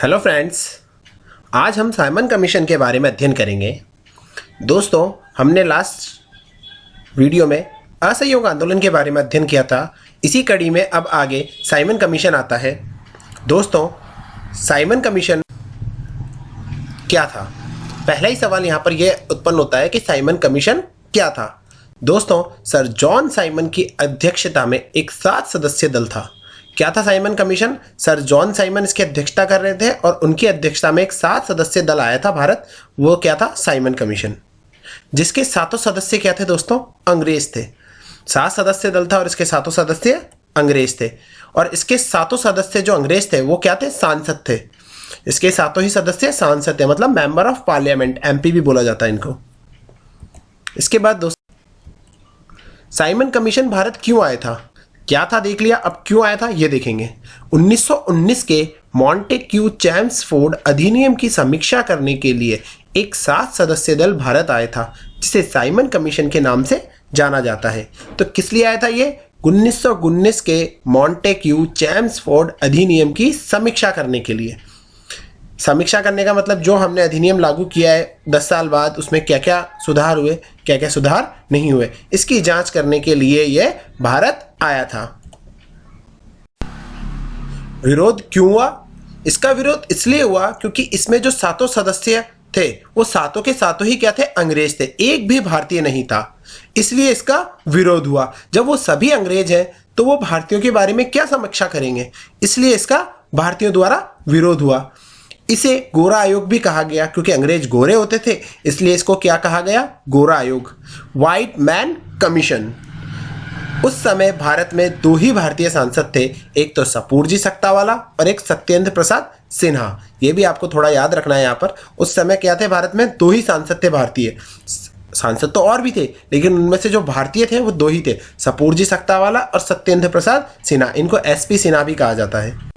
Hello friends, आज हम Simon commission के बारे में अध्ययन करेंगे। दोस्तों, हमने लास्ट वीडियो में असहयोग आंदोलन के बारे में अध्ययन किया था। इसी कड़ी में अब आगे साइमन कमीशन आता है। दोस्तों, साइमन कमीशन क्या था? पहला ही सवाल यहाँ पर यह उत्पन्न होता है कि साइमन कमीशन क्या था। दोस्तों, सर जॉन साइमन की अध्यक्षता में एक 7 सदस्यीय दल था। क्या था Simon commission? Sir John Simon इसकी अध्यक्षता कर रहे थे और उनकी अध्यक्षता में एक 7 सदस्यीय दल आया था भारत। वो क्या था? साइमन कमीशन, जिसके 7 सदस्य क्या थे दोस्तों? अंग्रेज थे। 7 सदस्य दल था और इसके 7 सदस्य अंग्रेज थे। और इसके 7 सदस्य जो अंग्रेज थे वो क्या थे? सांसद थे। इसके 7 ही सदस्य सांसद थे, मतलब मेंबर ऑफ पार्लियामेंट, एमपी भी बोला जाता है इनको। इसके बाद दोस्तों, साइमन कमीशन भारत क्यों आया था? क्या था देख लिया, अब क्यों आया था ये देखेंगे। 1919 के मॉन्टेक्यू चैम्सफोर्ड अधिनियम की समीक्षा करने के लिए एक 7 सदस्यीय दल भारत आया था, जिसे साइमन कमीशन के नाम से जाना जाता है। तो किस लिए आया था ये? 1919 के मॉन्टेक्यू चैम्सफोर्ड अधिनियम की समीक्षा करने के लिए। समीक्षा करने का मतलब जो हमने अधिनियम लागू किया है 10 साल बाद, उसमें क्या क्या सुधार हुए, क्या क्या सुधार नहीं हुए, इसकी जांच करने के लिए यह भारत आया था। विरोध क्यों हुआ? इसका विरोध इसलिए हुआ क्योंकि इसमें जो 7 सदस्य थे वो 7 के 7 ही क्या थे? अंग्रेज थे। एक भी भारतीय नहीं था, इसलिए इसका विरोध हुआ। जब वो सभी अंग्रेज हैं तो वो भारतीयों के बारे में क्या समीक्षा करेंगे, इसलिए इसका भारतीयों द्वारा विरोध हुआ। इसे गोरा आयोग भी कहा गया क्योंकि अंग्रेज गोरे होते थे, इसलिए इसको क्या कहा गया? गोरा आयोग, व्हाइट मैन कमीशन। उस समय भारत में 2 ही भारतीय सांसद थे, एक तो सपूरजी सक्तावाला और एक सत्येंद्र प्रसाद सिन्हा। ये भी आपको थोड़ा याद रखना है यहाँ पर। उस समय क्या थे? भारत में 2 ही सांसद थे भारतीय। सांसद तो और भी थे, लेकिन उनमें से जो भारतीय थे वो 2 ही थे, सपूरजी सक्तावाला और सत्येंद्र प्रसाद सिन्हा। इनको एसपी सिन्हा भी कहा जाता है।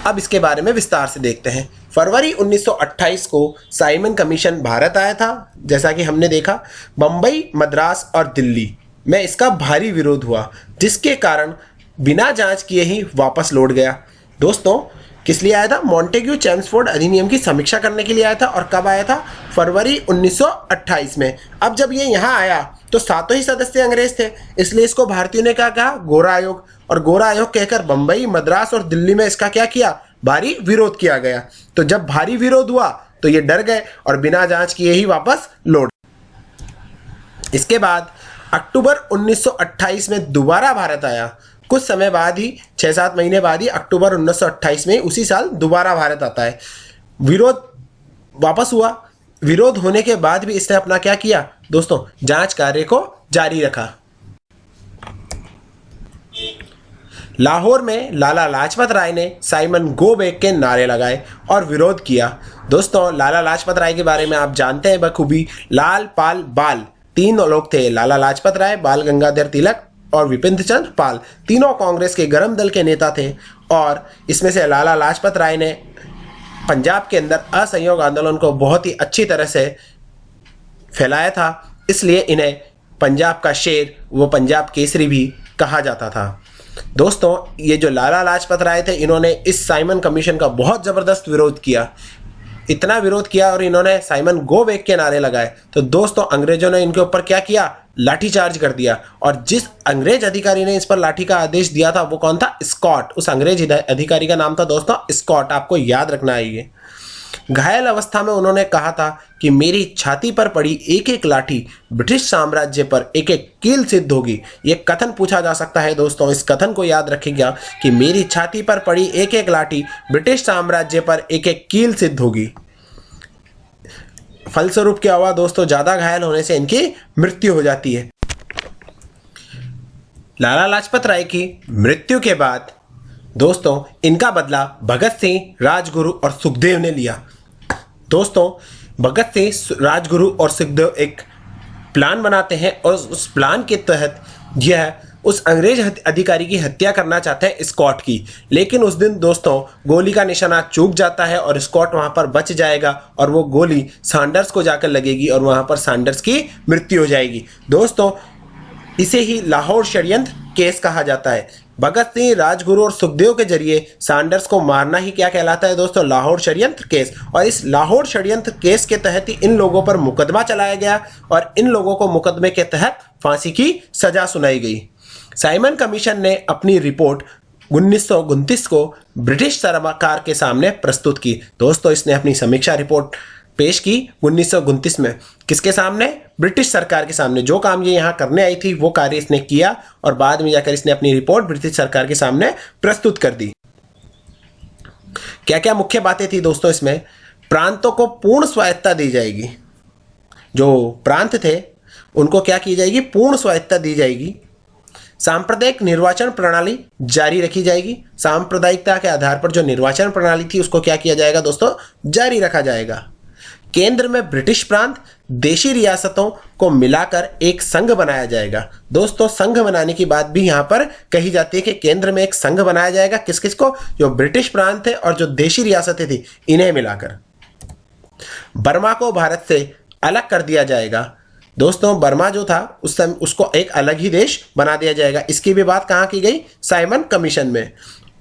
अब इसके बारे में विस्तार से देखते हैं। फरवरी 1928 को साइमन कमीशन भारत आया था। जैसा कि हमने देखा, बम्बई, मद्रास और दिल्ली में इसका भारी विरोध हुआ, जिसके कारण बिना जांच किए ही वापस लौट गया। दोस्तों, किस लिए आया था? मॉन्टेग्यू चैम्सफोर्ड अधिनियम की समीक्षा करने के लिए आया था। और कब आया था? फरवरी 1928 में। अब जब ये यहाँ आया तो 7 ही सदस्य अंग्रेज थे, इसलिए इसको भारतीयों ने क्या कहा? गोरा आयोग। और गोरा आयोग कहकर बंबई, मद्रास और दिल्ली में इसका क्या किया? भारी विरोध किया गया। तो जब भारी विरोध हुआ तो ये डर गए और बिना जांच किए ही वापस लौट। इसके बाद अक्टूबर 1928 में दोबारा भारत आया। कुछ समय बाद ही, 6-7 महीने बाद ही, अक्टूबर 1928 में उसी साल दोबारा भारत आता है। विरोध वापस हुआ। विरोध होने के बाद भी इसने अपना क्या किया दोस्तों? जांच कार्य को जारी रखा। लाहौर में लाला लाजपत राय ने साइमन गो बैक के नारे लगाए और विरोध किया। दोस्तों, लाला लाजपत राय के बारे में आप जानते हैं बखूबी। लाल, पाल, बाल 3 लोग थे। लाला लाजपत राय, बाल गंगाधर तिलक और विपिन चंद्र पाल, तीनों कांग्रेस के गरम दल के नेता थे। और इसमें से लाला लाजपत राय ने पंजाब के अंदर असहयोग आंदोलन को बहुत ही अच्छी तरह से फैलाया था, इसलिए इन्हें पंजाब का शेर, वो पंजाब केसरी भी कहा जाता था। दोस्तों, ये जो लाला लाजपत राय थे, इन्होंने इस साइमन कमीशन का बहुत ज़बरदस्त विरोध किया। इतना विरोध किया और इन्होंने साइमन गो बैक के नारे लगाए। तो दोस्तों, अंग्रेजों ने इनके ऊपर क्या किया? लाठीचार्ज कर दिया। और जिस अंग्रेज अधिकारी ने इस पर लाठी का आदेश दिया था वो कौन था? स्कॉट। उस अंग्रेज अधिकारी का नाम था दोस्तों स्कॉट। आपको याद रखना है ये। घायल अवस्था में उन्होंने कहा था कि मेरी छाती पर पड़ी एक एक लाठी ब्रिटिश साम्राज्य पर एक एक कील सिद्ध होगी। ये कथन पूछा जा सकता है दोस्तों, इस कथन को याद रखिएगा कि मेरी छाती पर पड़ी एक एक लाठी ब्रिटिश साम्राज्य पर एक एक कील सिद्ध होगी। फलस्वरूप क्या हुआ दोस्तों? ज्यादा घायल होने से इनकी मृत्यु हो जाती है। लाला लाजपत राय की मृत्यु के बाद दोस्तों, इनका बदला भगत सिंह, राजगुरु और सुखदेव ने लिया। दोस्तों, भगत सिंह, राजगुरु और सुखदेव एक प्लान बनाते हैं और उस प्लान के तहत यह उस अंग्रेज अधिकारी की हत्या करना चाहते हैं, स्कॉट की। लेकिन उस दिन दोस्तों गोली का निशाना चूक जाता है और स्कॉट वहां पर बच जाएगा और वो गोली सैंडर्स को जाकर लगेगी और वहां पर सैंडर्स की मृत्यु हो जाएगी। दोस्तों, इसे ही लाहौर षड्यंत्र केस कहा जाता है। भगत सिंह, राजगुरु और सुखदेव के जरिए सैंडर्स को मारना ही क्या कहलाता है दोस्तों? लाहौर षड्यंत्र केस। और इस लाहौर षड्यंत्र केस के तहत ही इन लोगों पर मुकदमा चलाया गया और इन लोगों को मुकदमे के तहत फांसी की सजा सुनाई गई। साइमन कमीशन ने अपनी रिपोर्ट 1929 को ब्रिटिश सरकार के सामने प्रस्तुत की। दोस्तों इसने अपनी समीक्षा रिपोर्ट पेश की 1929 में किसके सामने? ब्रिटिश सरकार के सामने। जो काम ये यहाँ करने आई थी वो कार्य इसने किया और बाद में जाकर इसने अपनी रिपोर्ट ब्रिटिश सरकार के सामने प्रस्तुत कर दी। क्या क्या मुख्य बातें थी दोस्तों इसमें? प्रांतों को पूर्ण स्वायत्तता दी जाएगी। जो प्रांत थे उनको क्या की जाएगी? पूर्ण स्वायत्तता दी जाएगी। सांप्रदायिक निर्वाचन प्रणाली जारी रखी जाएगी। सांप्रदायिकता के आधार पर जो निर्वाचन प्रणाली थी उसको क्या किया जाएगा दोस्तों? जारी रखा जाएगा। केंद्र में ब्रिटिश प्रांत, देशी रियासतों को मिलाकर एक संघ बनाया जाएगा। दोस्तों संघ बनाने की बात भी यहां पर कही जाती है कि केंद्र में एक संघ बनाया जाएगा। किस किस को? जो ब्रिटिश प्रांत थे और जो देशी रियासतें थी इन्हें मिलाकर। बर्मा को भारत से अलग कर दिया जाएगा। दोस्तों बर्मा जो था उस समय उसको एक अलग ही देश बना दिया जाएगा। इसकी भी बात कहां की गई? साइमन कमीशन में।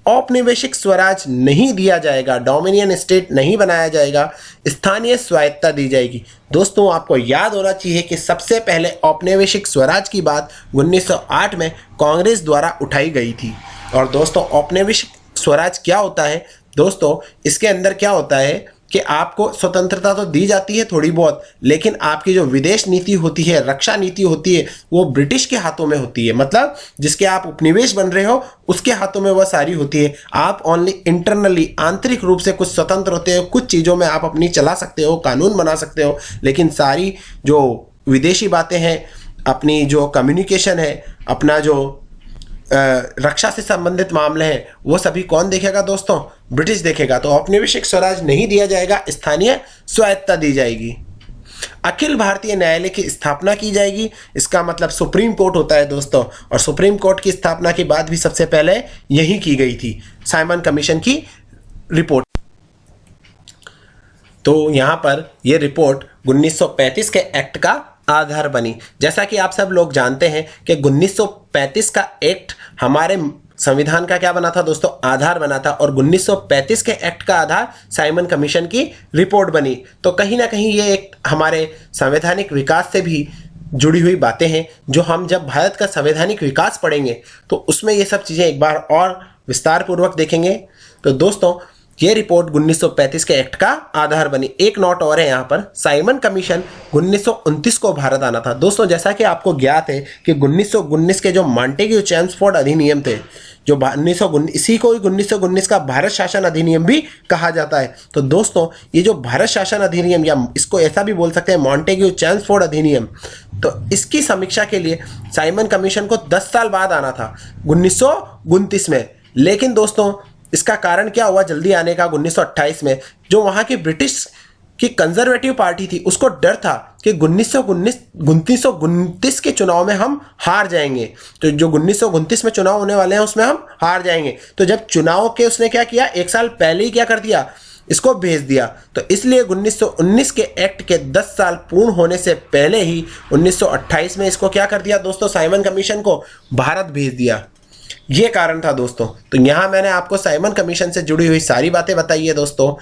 औपनिवेशिक स्वराज नहीं दिया जाएगा, डोमिनियन स्टेट नहीं बनाया जाएगा, स्थानीय स्वायत्तता दी जाएगी। दोस्तों आपको याद होना चाहिए कि सबसे पहले औपनिवेशिक स्वराज की बात 1908 में कांग्रेस द्वारा उठाई गई थी। और दोस्तों औपनिवेशिक स्वराज क्या होता है? दोस्तों इसके अंदर क्या होता है कि आपको स्वतंत्रता तो दी जाती है थोड़ी बहुत, लेकिन आपकी जो विदेश नीति होती है, रक्षा नीति होती है, वो ब्रिटिश के हाथों में होती है। मतलब जिसके आप उपनिवेश बन रहे हो उसके हाथों में वह सारी होती है। आप ओनली इंटरनली, आंतरिक रूप से कुछ स्वतंत्र होते हो, कुछ चीज़ों में आप अपनी चला सकते हो, कानून बना सकते हो, लेकिन सारी जो विदेशी बातें हैं, अपनी जो कम्युनिकेशन है, अपना जो रक्षा से संबंधित मामले हैं, वो सभी कौन देखेगा दोस्तों? ब्रिटिश देखेगा। तो औपनिवेशिक स्वराज नहीं दिया जाएगा, स्थानीय स्वायत्तता दी जाएगी। अखिल भारतीय न्यायालय की स्थापना की जाएगी। इसका मतलब सुप्रीम कोर्ट होता है दोस्तों, और सुप्रीम कोर्ट की स्थापना की बात भी सबसे पहले यही की गई थी साइमन कमीशन की रिपोर्ट। तो यहां पर यह रिपोर्ट 1935 के एक्ट का आधार बनी। जैसा कि आप सब लोग जानते हैं कि 1935 का एक्ट हमारे संविधान का क्या बना था दोस्तों? आधार बना था। और 1935 के एक्ट का आधार साइमन कमीशन की रिपोर्ट बनी। तो कहीं ना कहीं ये एक हमारे संवैधानिक विकास से भी जुड़ी हुई बातें हैं, जो हम जब भारत का संवैधानिक विकास पढ़ेंगे तो उसमें ये सब चीज़ें एक बार और विस्तार पूर्वक देखेंगे। तो दोस्तों ये रिपोर्ट 1935 के एक्ट का आधार बनी। एक नोट और है यहाँ पर, साइमन कमीशन 1929 को भारत आना था। दोस्तों जैसा कि आपको ज्ञात है कि 1919 के जो मॉन्टेग्यू चेम्सफोर्ड अधिनियम थे, जो 1919 इसी को 1919 का भारत शासन अधिनियम भी कहा जाता है। तो दोस्तों ये जो भारत शासन अधिनियम, या इसको ऐसा भी बोल सकते हैं मॉन्टेग्यू चेम्सफोर्ड अधिनियम, तो इसकी समीक्षा के लिए साइमन कमीशन को 10 साल बाद आना था 1929 में। लेकिन दोस्तों इसका कारण क्या हुआ जल्दी आने का? 1928 में जो वहाँ की ब्रिटिश की कंजर्वेटिव पार्टी थी उसको डर था कि 1929 के चुनाव में हम हार जाएंगे। तो जो 1929 में चुनाव होने वाले हैं उसमें हम हार जाएंगे। तो जब चुनाव के उसने क्या किया, एक साल पहले ही क्या कर दिया, इसको भेज दिया। तो इसलिए 1919 के एक्ट के 10 साल पूर्ण होने से पहले ही 1928 में इसको क्या कर दिया दोस्तों? साइमन कमीशन को भारत भेज दिया। ये कारण था दोस्तों। तो यहाँ मैंने आपको साइमन कमीशन से जुड़ी हुई सारी बातें बताई है दोस्तों।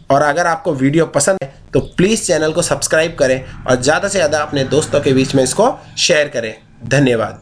और अगर आपको वीडियो पसंद है तो प्लीज़ चैनल को सब्सक्राइब करें और ज़्यादा से ज़्यादा अपने दोस्तों के बीच में इसको शेयर करें। धन्यवाद।